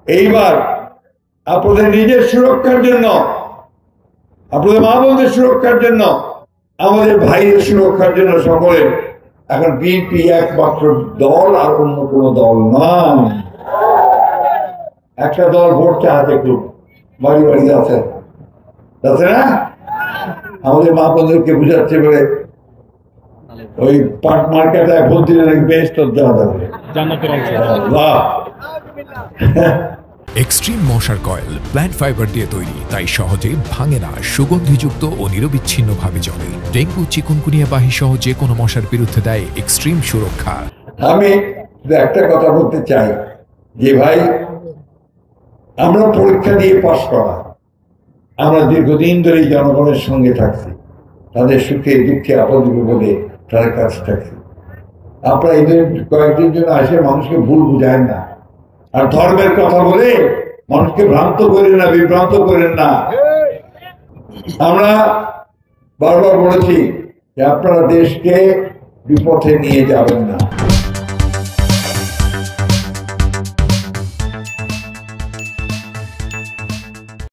এইবার আপনাদের নিজের সুরক্ষার জন্য, আপনাদের মা বোনদের সুরক্ষার জন্য, আমাদের ভাইয়ের সুরক্ষার জন্য সকলে এখন বিএনপি একমাত্র দল, আর অন্য কোনো দল নয়। একটা দল ভোট চাহাতে একটু বাড়ি বাড়ি আছে না, আমাদের মা বোনদেরকে বুঝাচ্ছে বলে ওই পাট মার্কেটায় ভোট দিলে নাকি বেশ তোর দেওয়া যাবে। এক্সট্রিম মশার কয়েল প্ল্যান্ট ফাইবার দিয়ে তৈরি, তাই সহজে ভাঙে না, সুগন্ধিযুক্ত ও নিরবিচ্ছিন্নভাবে চলে। ডেঙ্গু, চিকুনগুনিয়া বাহি সহ যে কোনো মশার বিরুদ্ধে দেয় এক্সট্রিম সুরক্ষা। আমি একটা কথা বলতে চাই যে ভাই, আমরা পরীক্ষা দিয়ে পাশ করা, আমরা দীর্ঘদিন ধরে জনগণের সঙ্গে থাকছি, তাদের সুখে দুঃখে আপদে বিপদে তাদের কাছে থাকছি। আপনারা এদের কয়েকদিন জন্য আসে মানুষকে ভুল বুঝায় না, আর ধর্মের কথা বলে মানুষকে ভ্রান্ত করেন না, বিভ্রান্ত করেন না। আমরা বারবার বলেছি যে আপনারা দেশকে বিপথে নিয়ে যাবেন না।